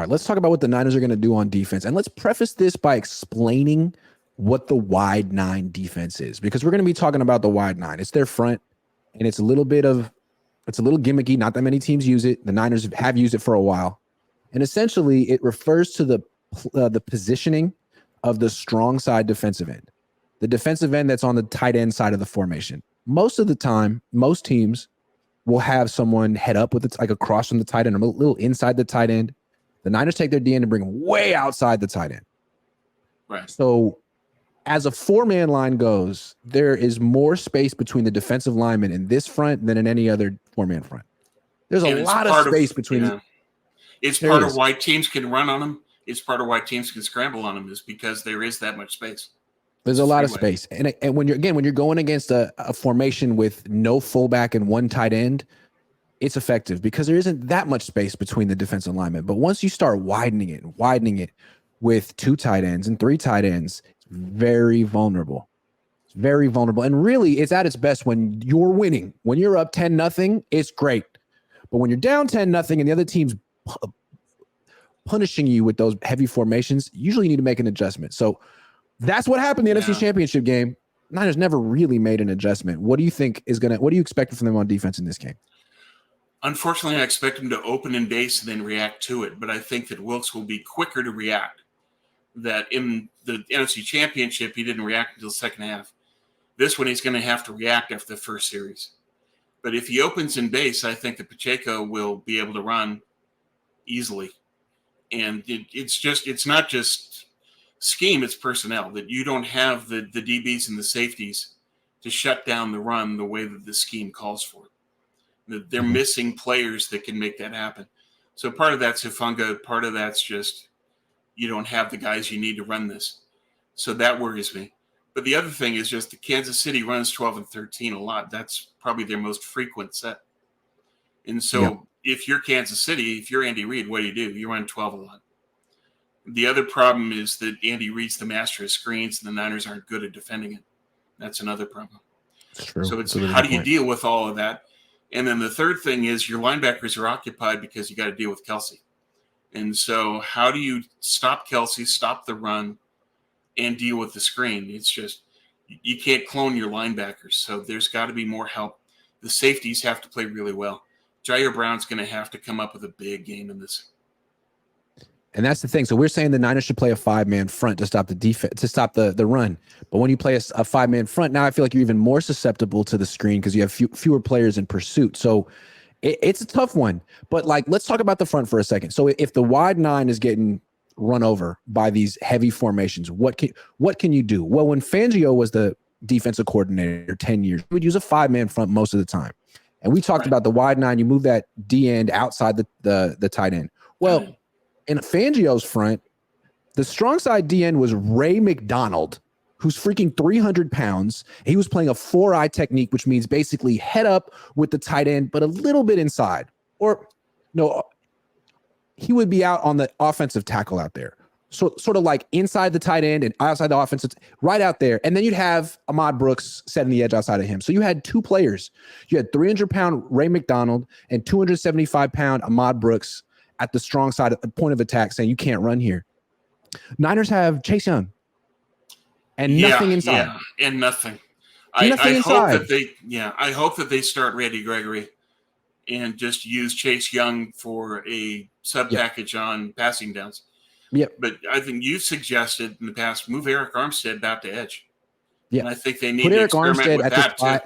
right, let's talk about what the Niners are going to do on defense. And let's preface this by explaining what the wide 9 defense is, because we're going to be talking about the wide 9. It's their front, and it's a little gimmicky. Not that many teams use it. The Niners have used it for a while. And essentially, it refers to the positioning of the strong side defensive end, the defensive end that's on the tight end side of the formation. Most of the time, most teams will have someone head up with it, like across from the tight end, a little inside the tight end. The Niners take their D end and bring them way outside the tight end. Right. So as a 4-man line goes, there is more space between the defensive linemen in this front than in any other 4-man front. There's a lot of space between. Yeah. It's part of why teams can run on them. It's part of why teams can scramble on them, is because there is that much space. There's a lot of space. And when you're going against a formation with no fullback and one tight end, it's effective because there isn't that much space between the defensive linemen. But once you start widening it with 2 tight ends and 3 tight ends, it's very vulnerable. It's very vulnerable. And really, it's at its best when you're winning. When you're up 10-0, it's great. But when you're down 10-0 and the other team's punishing you with those heavy formations, usually you need to make an adjustment. So that's what happened in the NFC Championship game. Niners never really made an adjustment. What do you think what do you expect from them on defense in this game? Unfortunately, I expect them to open in base and then react to it. But I think that Wilkes will be quicker to react. That in the NFC Championship, he didn't react until the second half. This one, he's going to have to react after the first series. But if he opens in base, I think that Pacheco will be able to run easily. And it's not just scheme, it's personnel, that you don't have the DBs and the safeties to shut down the run the way that the scheme calls for. They're missing players that can make that happen. So part of that's Hufanga, part of that's just you don't have the guys you need to run this. So that worries me. But the other thing is just the Kansas City runs 12 and 13 a lot. That's probably their most frequent set. And so if you're Kansas City, if you're Andy Reid, what do? You run 12 a lot. The other problem is that Andy Reid's the master of screens and the Niners aren't good at defending it. That's another problem. That's true. So it's how do you deal with all of that? And then the third thing is your linebackers are occupied because you got to deal with Kelsey. And so how do you stop Kelsey, stop the run, and deal with the screen? It's just you can't clone your linebackers. So there's got to be more help. The safeties have to play really well. Jair Brown's going to have to come up with a big game in this. And that's the thing. So we're saying the Niners should play a 5-man front to stop the defense, to stop the run. But when you play a 5-man front, now I feel like you're even more susceptible to the screen because you have fewer players in pursuit. So it's a tough one. But let's talk about the front for a second. So if the wide 9 is getting run over by these heavy formations, what can you do? Well, when Fangio was the defensive coordinator 10 years, he would use a 5-man front most of the time. And we talked about the wide 9. You move that D end outside the tight end. Well, in Fangio's front, the strong side D end was Ray McDonald, who's freaking 300 pounds. He was playing a 4-eye technique, which means basically head up with the tight end, but a little bit inside. Or no, he would be out on the offensive tackle out there. So sort of like inside the tight end and outside the offensive, right out there. And then you'd have Ahmad Brooks setting the edge outside of him. So you had 2 players. You had 300-pound Ray McDonald and 275-pound Ahmad Brooks at the strong side at the point of attack saying you can't run here. Niners have Chase Young and nothing inside. Yeah, and nothing. I hope that they start Randy Gregory and just use Chase Young for a sub package on passing downs. Yep. But I think you've suggested in the past, move Eric Armstead back to edge. Yeah. And I think they need to experiment with that too.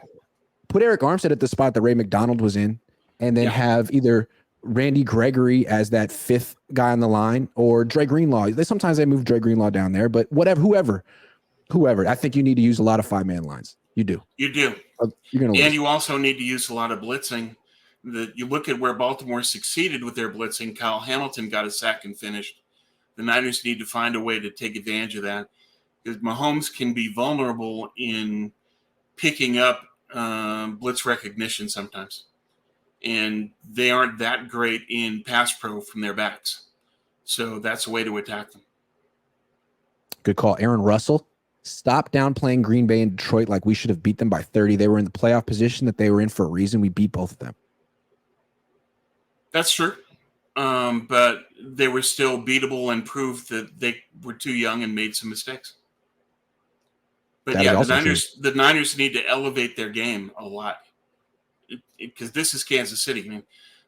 Put Eric Armstead at the spot that Ray McDonald was in, and then have either Randy Gregory as that 5th guy on the line or Dre Greenlaw. Sometimes they move Dre Greenlaw down there, but whoever. I think you need to use a lot of 5-man lines. You do. You do. You're gonna lose. And you also need to use a lot of blitzing. You look at where Baltimore succeeded with their blitzing. Kyle Hamilton got a sack and finished. The Niners need to find a way to take advantage of that because Mahomes can be vulnerable in picking up blitz recognition sometimes. And they aren't that great in pass pro from their backs. So that's a way to attack them. Good call. Aaron Russell, stop downplaying Green Bay and Detroit like we should have beat them by 30. They were in the playoff position that they were in for a reason. We beat both of them. That's true. But they were still beatable and proved that they were too young and made some mistakes. But That is yeah, also true. the Niners need to elevate their game a lot because this is Kansas City. I mean,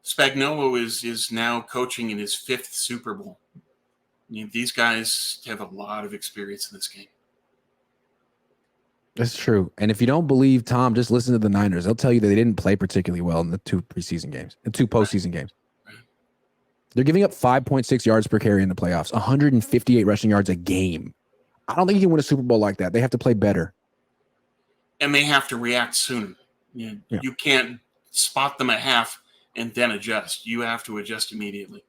Spagnuolo is now coaching in his 5th Super Bowl. I mean, these guys have a lot of experience in this game. That's true. And if you don't believe Tom, just listen to the Niners. They'll tell you that they didn't play particularly well in the 2 preseason games, the 2 postseason games. They're giving up 5.6 yards per carry in the playoffs, 158 rushing yards a game. I don't think you can win a Super Bowl like that. They have to play better. And they have to react soon. You can't spot them at half and then adjust. You have to adjust immediately.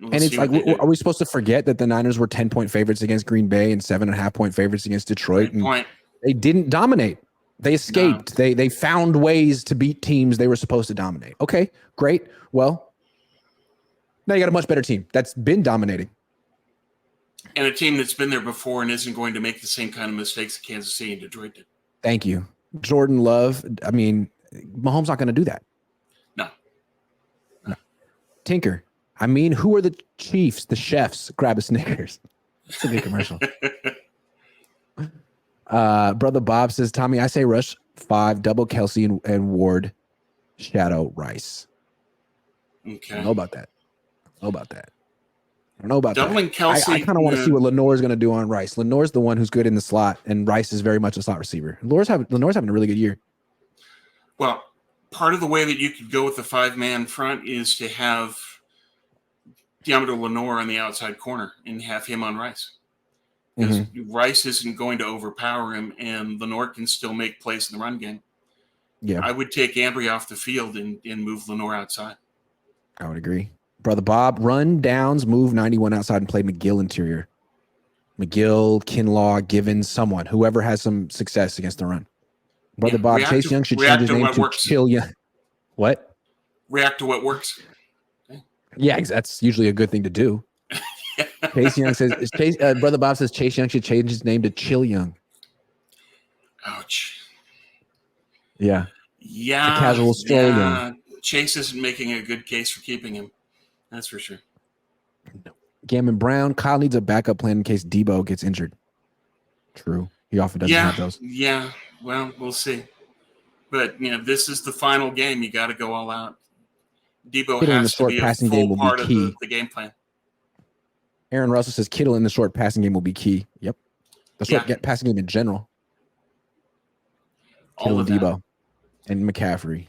And it's like, are we supposed to forget that the Niners were 10-point favorites against Green Bay and 7.5-point favorites against Detroit? And they didn't dominate. They escaped. No. They found ways to beat teams they were supposed to dominate. Okay, great. Well, now you got a much better team that's been dominating. And a team that's been there before and isn't going to make the same kind of mistakes that Kansas City and Detroit did. Thank you. Jordan Love. I mean, Mahomes not going to do that. No. Tinker. I mean, who are the Chiefs, the chefs? Grab a Snickers. It's a good commercial. Brother Bob says, Tommy, I say rush 5, double Kelsey and Ward, shadow Rice. Okay. I don't know about that. I don't know about Doubling that. Kelsey. I kind of want to see what Lenore's going to do on Rice. Lenore's the one who's good in the slot, and Rice is very much a slot receiver. Lenore's having a really good year. Well, part of the way that you could go with the 5-man front is to have Deommodore Lenoir on the outside corner and have him on Rice. Because Rice isn't going to overpower him, and Lenoir can still make plays in the run game. Yeah, I would take Ambry off the field and move Lenoir outside. I would agree. Brother Bob, run downs, move 91 outside and play McGill interior. McGill, Kinlaw, Givens, someone, whoever has some success against the run. Brother Bob, Chase Young should change his name to Chill Young. What? React to what works. Okay. Yeah, that's usually a good thing to do. Chase Young says, Brother Bob says Chase Young should change his name to Chill Young. Ouch. Yeah. Yeah. It's a casual stroll Young. Chase isn't making a good case for keeping him. That's for sure. No. Gammon Brown, Kyle needs a backup plan in case Debo gets injured. True. He often doesn't have those. Yeah. Well, we'll see. But, this is the final game. You got to go all out. Debo Kittle has to be a full part of the game plan. Aaron Russell says Kittle in the short passing game will be key. Yep. The short passing game in general. Kittle and Debo and McCaffrey.